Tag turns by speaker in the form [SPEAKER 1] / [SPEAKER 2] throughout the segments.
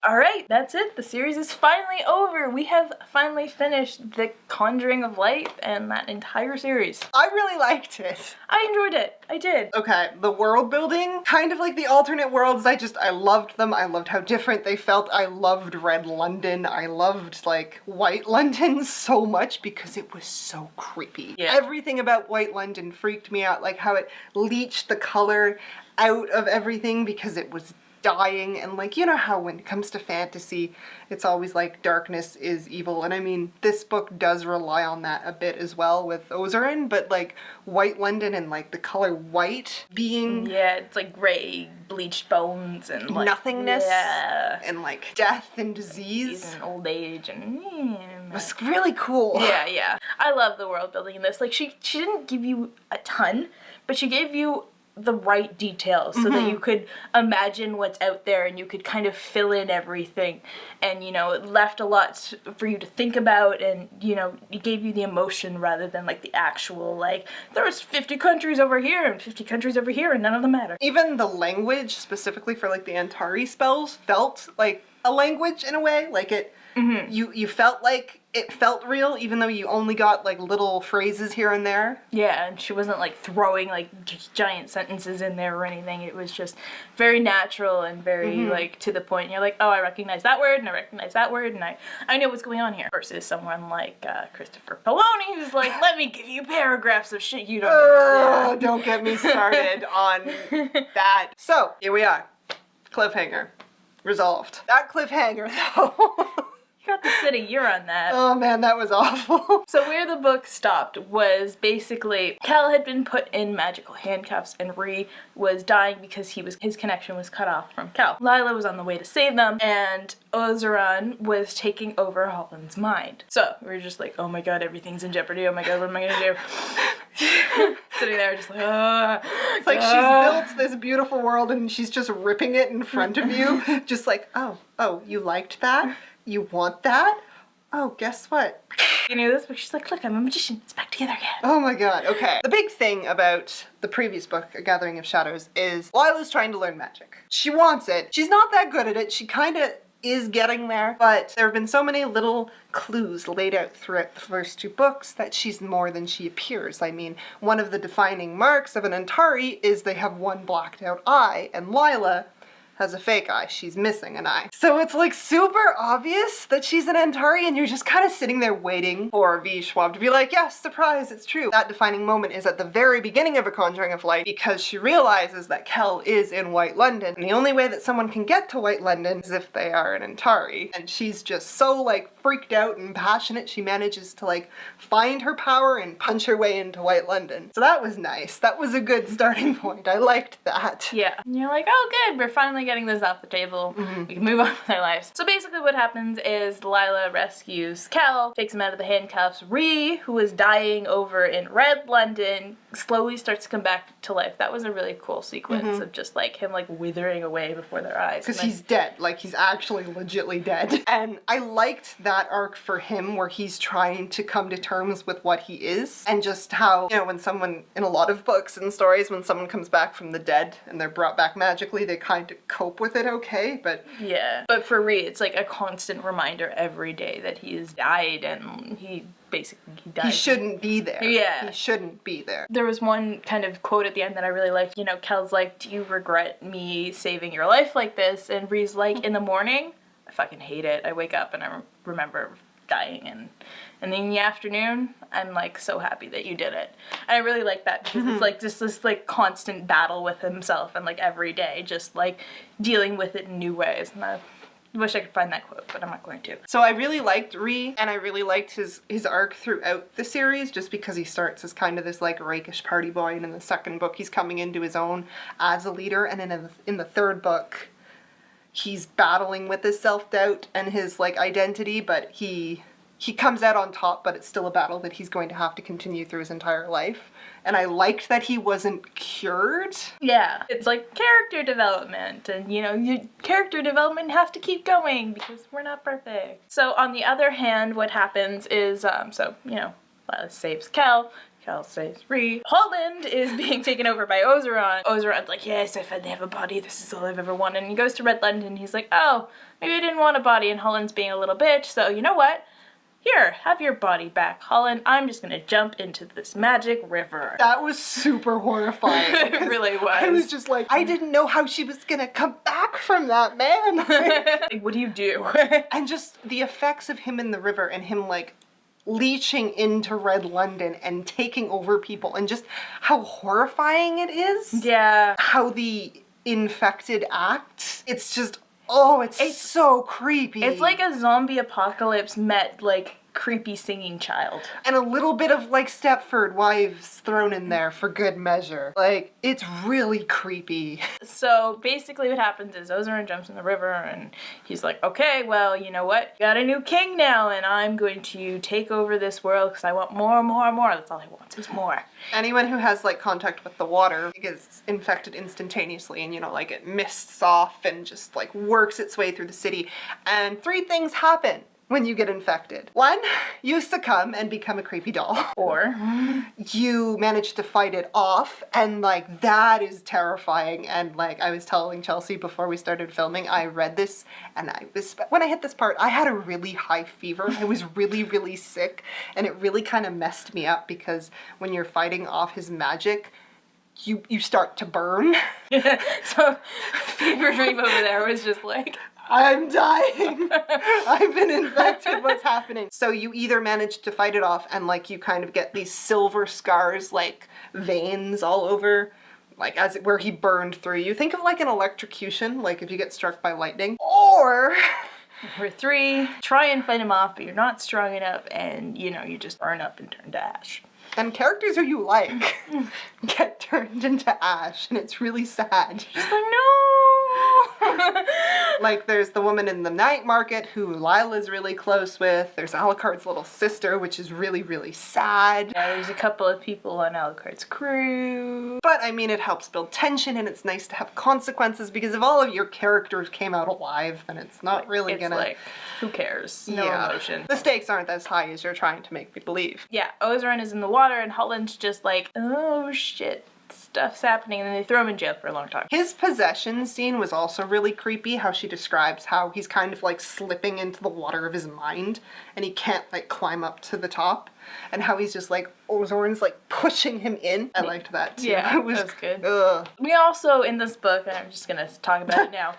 [SPEAKER 1] Alright, that's it. The series is finally over. We have finally finished The Conjuring of Light and that entire series.
[SPEAKER 2] I really liked it.
[SPEAKER 1] I enjoyed it. I did.
[SPEAKER 2] Okay, the world building, kind of like the alternate worlds, I loved them. I loved how different they felt. I loved Red London. I loved, like, White London so much because it was so creepy.
[SPEAKER 1] Yeah.
[SPEAKER 2] Everything about White London freaked me out, like how it leached the color out of everything because it was dying, and like, you know how when it comes to fantasy, it's always like darkness is evil, and I mean, this book does rely on that a bit as well with Ozerin, but like White London and like the color white being...
[SPEAKER 1] Yeah, it's like gray, bleached bones and like...
[SPEAKER 2] nothingness.
[SPEAKER 1] Yeah.
[SPEAKER 2] And like death and disease.
[SPEAKER 1] And old age and...
[SPEAKER 2] It was really cool.
[SPEAKER 1] Yeah, yeah. I love the world building in this. Like, she didn't give you a ton, but she gave you the right details so that you could imagine what's out there and you could kind of fill in everything, and you know, it left a lot for you to think about, and you know, it gave you the emotion rather than like the actual like there's 50 countries over here and 50 countries over here and none of them matter.
[SPEAKER 2] Even the language specifically for like the Antari spells felt like a language in a way, like it you felt like it felt real, even though you only got like little phrases here and there.
[SPEAKER 1] Yeah, and she wasn't like throwing like giant sentences in there or anything. It was just very natural and very like to the point. And you're like, oh, I recognize that word and I recognize that word and I know what's going on here. Versus someone like Christopher Poloni who's like, let me give you paragraphs of shit you don't understand.
[SPEAKER 2] Don't get me started on that. So, here we are. Cliffhanger. Resolved. That cliffhanger though.
[SPEAKER 1] You got to sit a year on that.
[SPEAKER 2] Oh man, that was awful.
[SPEAKER 1] So where the book stopped was basically Cal had been put in magical handcuffs and Ree was dying because his connection was cut off from Cal. Lila was on the way to save them and Ozerin was taking over Holland's mind. So we were just like, oh my god, everything's in jeopardy. Oh my god, what am I gonna do? Sitting there just like,
[SPEAKER 2] it's like she's built this beautiful world and she's just ripping it in front of you. Just like, oh, you liked that? You want that? Oh, guess what?
[SPEAKER 1] You know this book? She's like, look, I'm a magician. It's back together again.
[SPEAKER 2] Oh my god, okay. The big thing about the previous book, A Gathering of Shadows, is Lila's trying to learn magic. She wants it. She's not that good at it. She kinda is getting there, but there have been so many little clues laid out throughout the first two books that she's more than she appears. I mean, one of the defining marks of an Antari is they have one blacked out eye, and Lila has a fake eye. She's missing an eye. So it's like super obvious that she's an Antari and you're just kind of sitting there waiting for V. Schwab to be like, yes, surprise, it's true. That defining moment is at the very beginning of A Conjuring of Light because she realizes that Kel is in White London and the only way that someone can get to White London is if they are an Antari. And she's just so like freaked out and passionate she manages to like find her power and punch her way into White London. So that was nice. That was a good starting point. I liked that.
[SPEAKER 1] Yeah. And you're like, oh good, we're finally getting this off the table. We can move on with our lives. So basically what happens is Delilah rescues Cal, takes him out of the handcuffs. Ree, who is dying over in Red London, slowly starts to come back to life. That was a really cool sequence of just like him like withering away before their eyes.
[SPEAKER 2] Because he's dead. Like he's actually legitly dead. And I liked that arc for him where he's trying to come to terms with what he is and just how, you know, when someone, in a lot of books and stories, when someone comes back from the dead and they're brought back magically, they kind of cope with it okay, but...
[SPEAKER 1] Yeah. But for Ree, it's like a constant reminder every day that he has died and he died.
[SPEAKER 2] He shouldn't be there.
[SPEAKER 1] Yeah.
[SPEAKER 2] He shouldn't be there.
[SPEAKER 1] There was one kind of quote at the end that I really liked. You know, Kel's like, do you regret me saving your life like this? And Ree's like, in the morning, I fucking hate it. I wake up and I remember dying, and then in the afternoon, I'm like so happy that you did it. And I really like that because it's like just this like constant battle with himself and like every day, just like dealing with it in new ways. And I wish I could find that quote, but I'm not going to.
[SPEAKER 2] So I really liked Ree, and I really liked his arc throughout the series, just because he starts as kind of this like rakish party boy, and in the second book he's coming into his own as a leader, and then in the third book he's battling with his self-doubt and his like identity, but he comes out on top, but it's still a battle that he's going to have to continue through his entire life. And I liked that he wasn't cured.
[SPEAKER 1] Yeah, it's like character development, and you know, your character development has to keep going because we're not perfect. So on the other hand, what happens is, so, you know, Lila saves Cal, Cal says free. Holland is being taken over by Ozeron. Ozeron's like, yes, I finally have a body. This is all I've ever wanted. And he goes to Red London. He's like, oh, maybe I didn't want a body. And Holland's being a little bitch. So you know what? Here, have your body back, Holland. I'm just gonna jump into this magic river.
[SPEAKER 2] That was super horrifying.
[SPEAKER 1] It really was.
[SPEAKER 2] I was just like, I didn't know how she was gonna come back from that, man.
[SPEAKER 1] Like, what do you do?
[SPEAKER 2] And just the effects of him in the river and him, like, leeching into Red London and taking over people and just how horrifying it is.
[SPEAKER 1] Yeah.
[SPEAKER 2] How the infected act. It's just, oh, it's so creepy.
[SPEAKER 1] It's like a zombie apocalypse met, like, creepy singing child.
[SPEAKER 2] And a little bit of, like, Stepford Wives thrown in there for good measure. Like, it's really creepy.
[SPEAKER 1] So basically what happens is Ozeron jumps in the river and he's like, okay, well, you know what? Got a new king now and I'm going to take over this world because I want more, more, more. That's all he wants is more.
[SPEAKER 2] Anyone who has, like, contact with the water gets infected instantaneously and, you know, like, it mists off and just, like, works its way through the city. And 3 things happen when you get infected. 1, you succumb and become a creepy doll.
[SPEAKER 1] Or
[SPEAKER 2] you manage to fight it off, and like that is terrifying. And like I was telling Chelsey before we started filming, I read this and when I hit this part, I had a really high fever. I was really, really sick, and it really kind of messed me up because when you're fighting off his magic, you start to burn.
[SPEAKER 1] So Fever Dream over there was just like,
[SPEAKER 2] I'm dying. I've been infected. What's happening? So you either manage to fight it off and like you kind of get these silver scars, like veins all over, like as it where he burned through you. Think of like an electrocution, like if you get struck by lightning. Or
[SPEAKER 1] 3, try and fight him off, but you're not strong enough and, you know, you just burn up and turn to ash.
[SPEAKER 2] and characters who you like get turned into ash, and it's really sad.
[SPEAKER 1] Just like, no!
[SPEAKER 2] Like, there's the woman in the night market who Lila's really close with. There's Alucard's little sister, which is really, really sad.
[SPEAKER 1] Yeah, there's a couple of people on Alucard's crew.
[SPEAKER 2] But, I mean, it helps build tension, and it's nice to have consequences, because if all of your characters came out alive, then it's not really gonna...
[SPEAKER 1] Like, who cares? No emotion.
[SPEAKER 2] The stakes aren't as high as you're trying to make me believe.
[SPEAKER 1] Yeah, Ozeron is in the water, and Holland's just like, oh shit, stuff's happening, and then they throw him in jail for a long time.
[SPEAKER 2] His possession scene was also really creepy, how she describes how he's kind of like slipping into the water of his mind, and he can't like climb up to the top, and how he's just like, Ozeron's like pushing him in. I liked that too.
[SPEAKER 1] Yeah,
[SPEAKER 2] it was
[SPEAKER 1] that was good.
[SPEAKER 2] Ugh.
[SPEAKER 1] We also, in this book, and I'm just gonna talk about it now,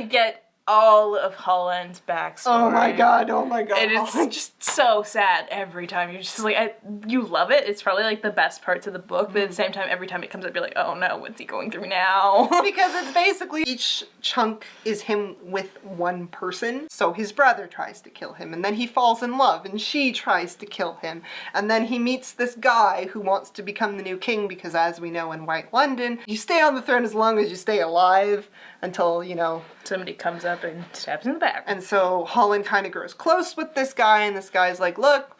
[SPEAKER 1] get all of Holland's backstory.
[SPEAKER 2] Oh my god, oh my god.
[SPEAKER 1] It is just so sad every time. You're just like, you love it. It's probably like the best parts of the book, but at the same time, every time it comes up, you're like, oh no, what's he going through now?
[SPEAKER 2] Because it's basically each chunk is him with one person. So his brother tries to kill him, and then he falls in love, and she tries to kill him. And then he meets this guy who wants to become the new king, because as we know in White London, you stay on the throne as long as you stay alive until, you know,
[SPEAKER 1] somebody comes up and stabs him in the back.
[SPEAKER 2] And so Holland kind of grows close with this guy, and this guy's like, look,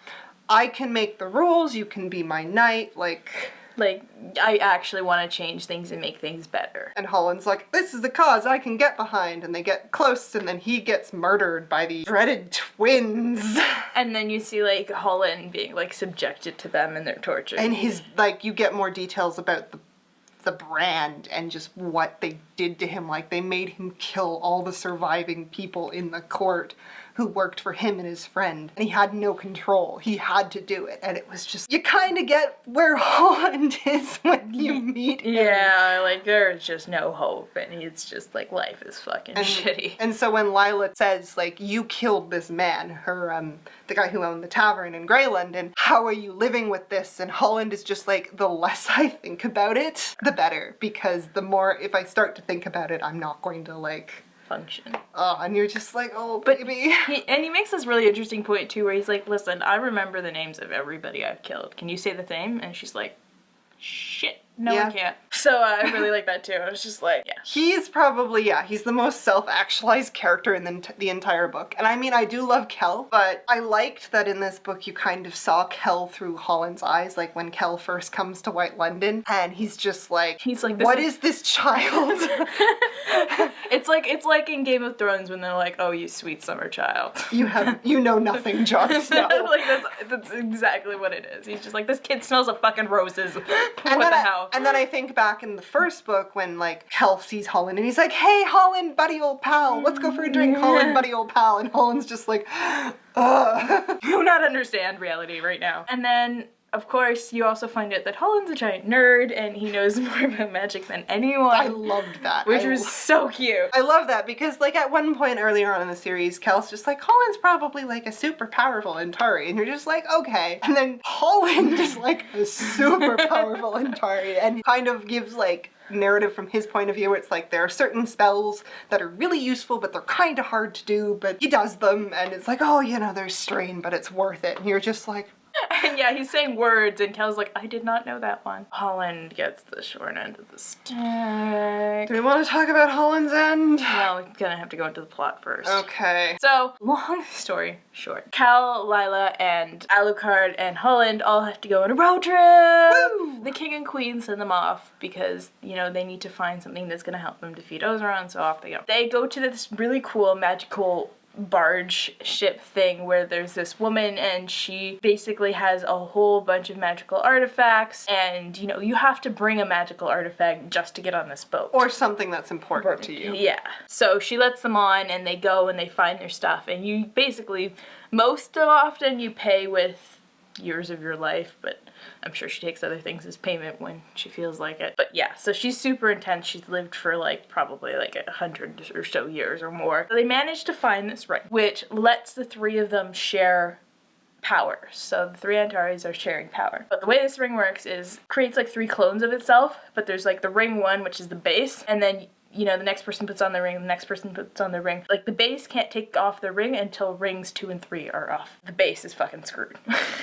[SPEAKER 2] I can make the rules, you can be my knight, like,
[SPEAKER 1] I actually want to change things and make things better.
[SPEAKER 2] And Holland's like, this is a cause I can get behind, and they get close, and then he gets murdered by the dreaded twins.
[SPEAKER 1] And then you see, like, Holland being, like, subjected to them and their torture.
[SPEAKER 2] And his, like, you get more details about the brand and just what they did to him. Like, they made him kill all the surviving people in the court who worked for him and his friend, and he had no control. He had to do it, and it was just, you kind of get where Holland is when you meet him.
[SPEAKER 1] Yeah, like, there's just no hope, and it's just like, life is fucking shitty.
[SPEAKER 2] And so when Lila says, like, you killed this man, her, the guy who owned the tavern in Grey London, how are you living with this? And Holland is just like, the less I think about it, the better, because the more, if I start to think about it, I'm not going to, like,
[SPEAKER 1] function.
[SPEAKER 2] Oh, and you're just like, oh, baby.
[SPEAKER 1] He makes this really interesting point, too, where he's like, listen, I remember the names of everybody I've killed. Can you say the name? And she's like, shit. No
[SPEAKER 2] Yeah.
[SPEAKER 1] one can't. So I really like that too. I was just like, yeah.
[SPEAKER 2] He's probably, he's the most self-actualized character in the entire book. And I mean, I do love Kel, but I liked that in this book you kind of saw Kel through Holland's eyes, like when Kel first comes to White London, and he's like, what is this child?
[SPEAKER 1] It's like in Game of Thrones when they're like, oh, you sweet summer child.
[SPEAKER 2] You know nothing, Jon Snow.
[SPEAKER 1] Like that's exactly what it is. He's just like, this kid smells of fucking roses. What the hell?
[SPEAKER 2] And then I think back in the first book when like Kel sees Holland and he's like, hey Holland, buddy old pal, let's go for a drink, Holland, buddy old pal. And Holland's just like, ugh.
[SPEAKER 1] You do not understand reality right now. And then, of course, you also find out that Holland's a giant nerd and he knows more about magic than anyone.
[SPEAKER 2] I loved that.
[SPEAKER 1] Which was so cute.
[SPEAKER 2] I love that because like at one point earlier on in the series, Kel's just like, Holland's probably like a super powerful Antari. And you're just like, okay. And then Holland is like a super powerful Antari and kind of gives like narrative from his point of view. It's like there are certain spells that are really useful but they're kind of hard to do, but he does them and it's like, oh, you know, there's strain but it's worth it. And you're just like,
[SPEAKER 1] and yeah, he's saying words and Kel's like, I did not know that one. Holland gets the short end of the stick.
[SPEAKER 2] Do we want to talk about Holland's end?
[SPEAKER 1] Well, we're gonna have to go into the plot first.
[SPEAKER 2] Okay.
[SPEAKER 1] So, long story short. Cal, Lila, and Alucard and Holland all have to go on a road trip!
[SPEAKER 2] Woo!
[SPEAKER 1] The king and queen send them off because, you know, they need to find something that's gonna help them defeat Ozeron, so off they go. They go to this really cool, magical barge ship thing where there's this woman and she basically has a whole bunch of magical artifacts and, you know, you have to bring a magical artifact just to get on this boat.
[SPEAKER 2] Or something that's important to you.
[SPEAKER 1] Yeah. So she lets them on and they go and they find their stuff and you basically, most often you pay with years of your life, but I'm sure she takes other things as payment when she feels like it. But yeah, so she's super intense. She's lived for like probably like 100 or so years or more. So they managed to find this ring, which lets the three of them share power. So the three Antares are sharing power. But the way this ring works is creates like 3 clones of itself, but there's like the ring one, which is the base, and then you know, the next person puts on the ring, the next person puts on the ring. Like, the base can't take off the ring until rings 2 and 3 are off. The base is fucking screwed.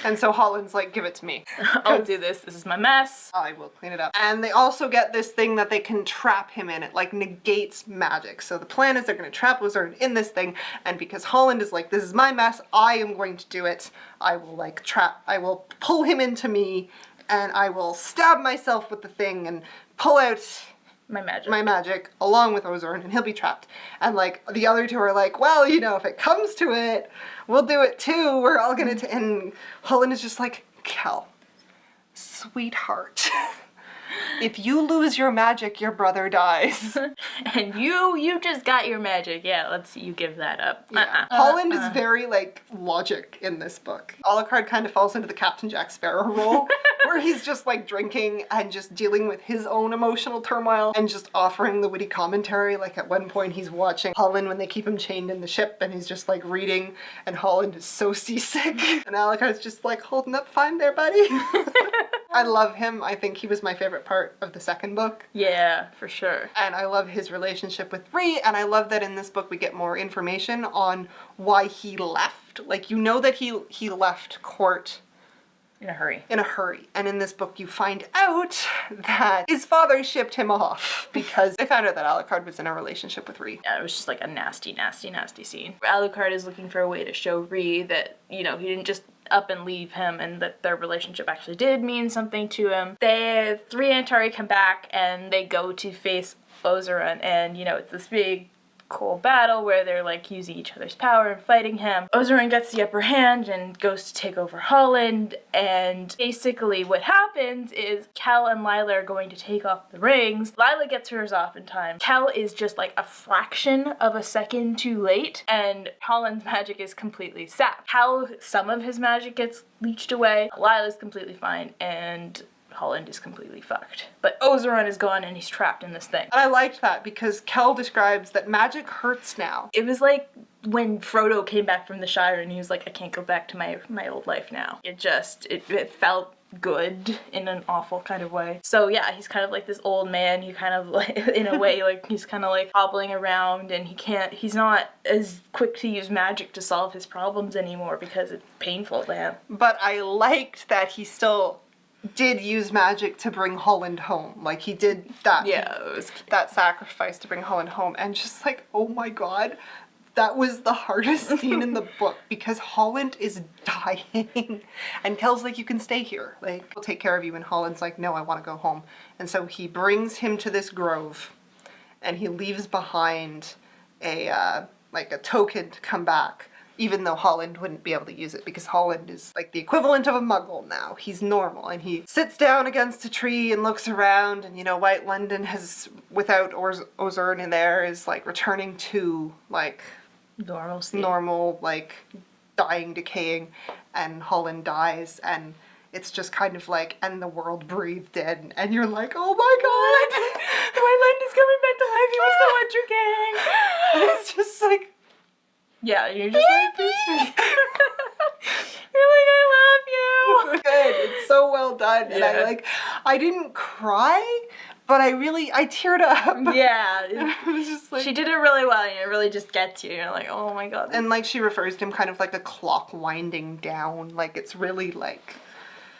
[SPEAKER 2] And so Holland's like, give it to me.
[SPEAKER 1] I'll do this. This is my mess.
[SPEAKER 2] I will clean it up. And they also get this thing that they can trap him in. It, like, negates magic. So the plan is they're going to trap Ozeron in this thing, and because Holland is like, this is my mess, I am going to do it. I will, like, I will pull him into me, and I will stab myself with the thing and pull out my magic along with Ozeron, and he'll be trapped. And like the other two are like, well, you know, if it comes to it, we'll do it too. We're all gonna and Holland is just like, Cal, sweetheart, if you lose your magic, your brother dies.
[SPEAKER 1] And you just got your magic. Yeah, you give that up.
[SPEAKER 2] Yeah. Holland is very like logic in this book. Alucard kind of falls into the Captain Jack Sparrow role, where he's just like drinking and just dealing with his own emotional turmoil and just offering the witty commentary. Like at one point he's watching Holland when they keep him chained in the ship and he's just like reading and Holland is so seasick. And Alucard's just like holding up fine there, buddy. I love him. I think he was my favorite part of the second book.
[SPEAKER 1] Yeah, for sure.
[SPEAKER 2] And I love his relationship with Rhee, and I love that in this book we get more information on why he left. Like, you know that he left court
[SPEAKER 1] in a hurry.
[SPEAKER 2] And in this book you find out that his father shipped him off because they found out that Alucard was in a relationship with Rhee.
[SPEAKER 1] Yeah, it was just like a nasty, nasty, nasty scene. Alucard is looking for a way to show Rhee that, you know, he didn't just up and leave him and that their relationship actually did mean something to him. The 3 Antari come back and they go to face Ozeron, and, you know, it's this big cool battle where they're like using each other's power and fighting him. Ozeron gets the upper hand and goes to take over Holland, and basically what happens is Cal and Lila are going to take off the rings. Lila gets hers off in time. Cal is just like a fraction of a second too late, and Holland's magic is completely sapped. Cal, some of his magic gets leached away. Lila's completely fine, and Holland is completely fucked. But Ozeron is gone and he's trapped in this thing.
[SPEAKER 2] And I liked that because Kel describes that magic hurts now.
[SPEAKER 1] It was like when Frodo came back from the Shire and he was like, I can't go back to my old life now. It felt good in an awful kind of way. So yeah, he's kind of like this old man. He kind of like, in a way, like he's kind of like hobbling around, and he's not as quick to use magic to solve his problems anymore because it's painful to him.
[SPEAKER 2] But I liked that he still did use magic to bring Holland home. Like, he did that.
[SPEAKER 1] Yeah, it was cute.
[SPEAKER 2] That sacrifice to bring Holland home. And just like, oh my god, that was the hardest scene in the book because Holland is dying. And Kel's like, you can stay here. Like, we'll take care of you. And Holland's like, no, I want to go home. And so he brings him to this grove and he leaves behind a token to come back, even though Holland wouldn't be able to use it because Holland is like the equivalent of a muggle now. He's normal, and he sits down against a tree and looks around, and White London has, without Ozern in there, is like returning to like normal, like dying, decaying, and Holland dies, and it's just kind of like, and the world breathed in, and you're like, oh my god!
[SPEAKER 1] White London's coming back to life, he was the Winter King!
[SPEAKER 2] And it's just like,
[SPEAKER 1] yeah, you're just like, you're like, I love you!
[SPEAKER 2] Good, it's so well done, and
[SPEAKER 1] Yeah.
[SPEAKER 2] I didn't cry, but I teared up.
[SPEAKER 1] Yeah.
[SPEAKER 2] It was just like,
[SPEAKER 1] She did it really well, and it really just gets you. You're like, oh my god.
[SPEAKER 2] and like she refers to him kind of like a clock winding down, like it's really like,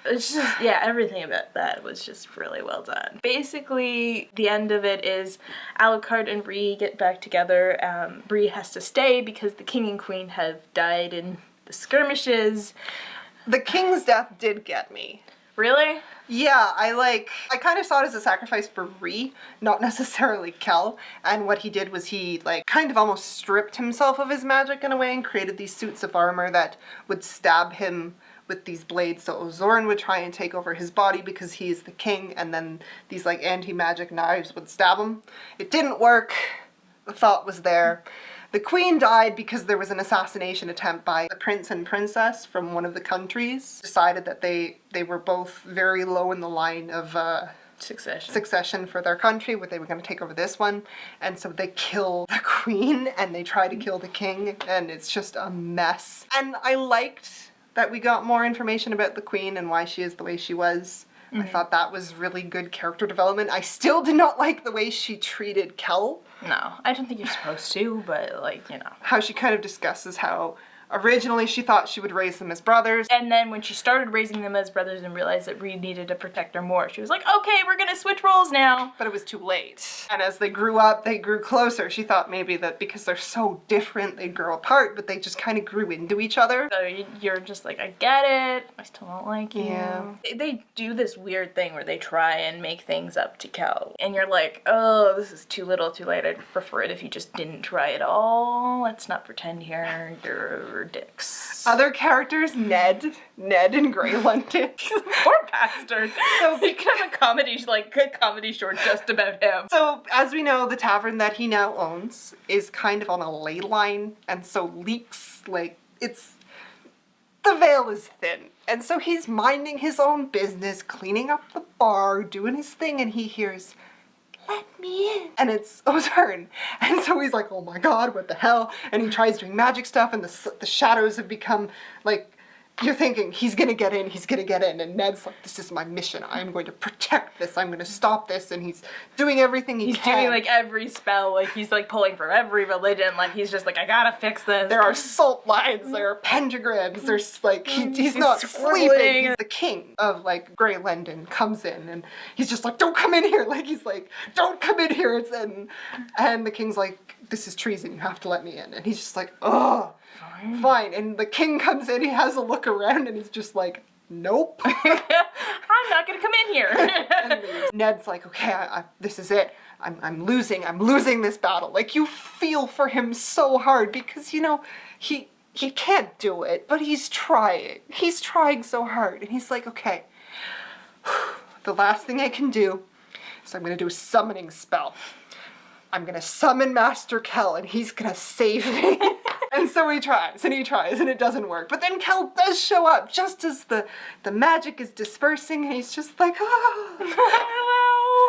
[SPEAKER 1] It's just, yeah, everything about that was just really well done. Basically, the end of it is Alucard and Bree get back together. Bree has to stay because the king and queen have died in the skirmishes.
[SPEAKER 2] the king's death did get me.
[SPEAKER 1] Really?
[SPEAKER 2] Yeah, I kind of saw it as a sacrifice for Bree, not necessarily Kel, and what he did was he like kind of almost stripped himself of his magic in a way and created these suits of armor that would stab him with these blades, so Ozorn would try and take over his body because he is the king, and then these like anti-magic knives would stab him. It didn't work. The thought was there. The queen died because there was an assassination attempt by the prince and princess from one of the countries. Decided that they were both very low in the line of succession for their country, where they were going to take over this one, and so they kill the queen and they try to kill the king, and it's just a mess. And I liked that we got more information about the queen and why she is the way she was. I thought that was really good character development. I still did not like the way she treated Kel.
[SPEAKER 1] No, I don't think you're supposed to, but like,
[SPEAKER 2] How she kind of discusses how originally she thought she would raise them as brothers.
[SPEAKER 1] And then when she started raising them as brothers and realized that Reed needed to protect her more, she was like, okay, we're gonna switch roles now.
[SPEAKER 2] But it was too late. And as they grew up, they grew closer. She thought maybe that because they're so different, they'd grow apart, but they just kind of grew into each other.
[SPEAKER 1] So you're just like, I get it, I still don't like you.
[SPEAKER 2] Yeah.
[SPEAKER 1] They do this weird thing where they try and make things up to Kel. And you're like, oh, this is too little, too late. I'd prefer it if you just didn't try at all. Let's not pretend here. You're dicks.
[SPEAKER 2] Other characters, Ned and Grey London.
[SPEAKER 1] Poor bastard. So he could have a comedy short just about him.
[SPEAKER 2] So, as we know, the tavern that he now owns is kind of on a ley line, and so leaks, like, the veil is thin. And so he's minding his own business, cleaning up the bar, doing his thing, and he hears, "Let me in." And it's Ozern. And so he's like, oh my god, what the hell? And he tries doing magic stuff, and the shadows have become, like, you're thinking, he's gonna get in, and Ned's like, this is my mission, I'm going to protect this, I'm gonna stop this, and he's doing everything he can.
[SPEAKER 1] He's doing, like, every spell, like, he's, like, pulling from every religion, like, he's just like, I gotta fix this.
[SPEAKER 2] There are salt lines, there are pentagrams, there's, like, he's not sleeping. He's the king of, like, Grey London comes in, and he's just like, don't come in here, like, he's like, don't come in here, and the king's like, this is treason, you have to let me in, and he's just like, ugh. Fine. And the king comes in, he has a look around, and he's just like, nope.
[SPEAKER 1] I'm not gonna come in here.
[SPEAKER 2] And Ned's like, okay, this is it. I'm losing this battle. Like, you feel for him so hard because, he can't do it, but he's trying. He's trying so hard. And he's like, okay, the last thing I can do is I'm gonna do a summoning spell. I'm gonna summon Master Kel, and he's gonna save me. And so he tries, and it doesn't work. But then Kel does show up just as the magic is dispersing, and he's just like, oh.
[SPEAKER 1] Hello,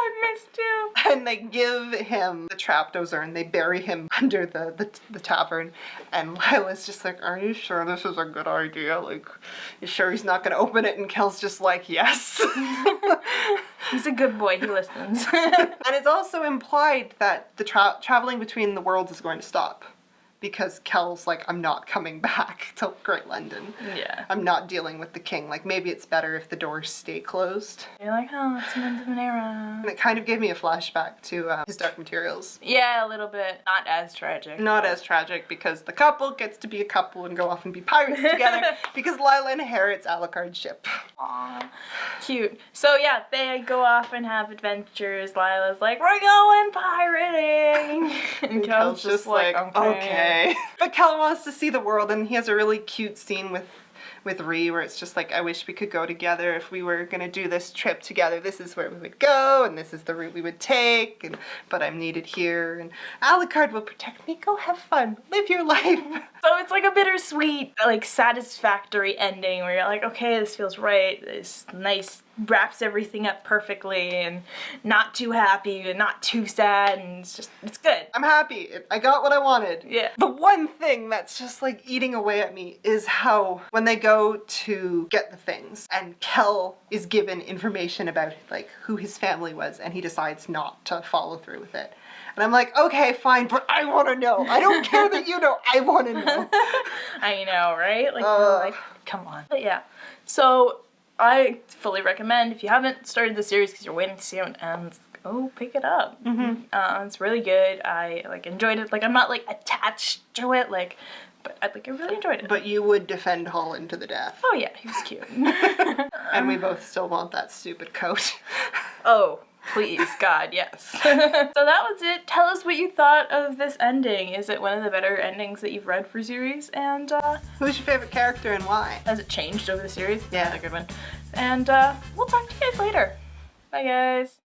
[SPEAKER 1] I missed you.
[SPEAKER 2] And they give him the trapped Ozern. They bury him under the tavern. And Lila's just like, are you sure this is a good idea? Like, you sure he's not gonna open it? And Kel's just like, yes.
[SPEAKER 1] He's a good boy, he listens.
[SPEAKER 2] And it's also implied that the traveling between the worlds is going to stop. because Kel's like, I'm not coming back to Great London.
[SPEAKER 1] Yeah.
[SPEAKER 2] I'm not dealing with the king. Like, maybe it's better if the doors stay closed.
[SPEAKER 1] You're like, oh, it's an end of an era.
[SPEAKER 2] And it kind of gave me a flashback to his Dark Materials.
[SPEAKER 1] Yeah, a little bit. Not as tragic.
[SPEAKER 2] Not as tragic, because the couple gets to be a couple and go off and be pirates together because Lila inherits Alucard's ship.
[SPEAKER 1] Aww. Cute. So yeah, they go off and have adventures. Lila's like, we're going pirating! And Kel's just like, okay.
[SPEAKER 2] But Kel wants to see the world, and he has a really cute scene with Ree where it's just like, I wish we could go together. If we were gonna do this trip together, this is where we would go, and this is the route we would take, but I'm needed here, and Alucard will protect me. Go have fun. Live your life.
[SPEAKER 1] So it's like a bittersweet, like satisfactory ending where you're like, okay, this feels right. This nice, wraps everything up perfectly, and not too happy and not too sad, and it's good.
[SPEAKER 2] I'm happy. I got what I wanted.
[SPEAKER 1] Yeah.
[SPEAKER 2] The one thing that's just like eating away at me is how when they go to get the things and Kel is given information about like who his family was and he decides not to follow through with it. And I'm like, okay, fine, but I want to know. I don't care that you know. I want to know.
[SPEAKER 1] I know, right? Like, come on. But yeah, so I fully recommend, if you haven't started the series because you're waiting to see how it ends, go pick it up. It's really good. I like enjoyed it. Like, I'm not like attached to it, like, but I really enjoyed it.
[SPEAKER 2] But you would defend Holland to the death.
[SPEAKER 1] Oh yeah, he was cute.
[SPEAKER 2] And we both still want that stupid coat.
[SPEAKER 1] Oh, please, God, yes. So that was it. Tell us what you thought of this ending. Is it one of the better endings that you've read for series? And
[SPEAKER 2] who's your favorite character and why?
[SPEAKER 1] has it changed over the series?
[SPEAKER 2] Yeah.
[SPEAKER 1] That's a good one. And we'll talk to you guys later. Bye, guys.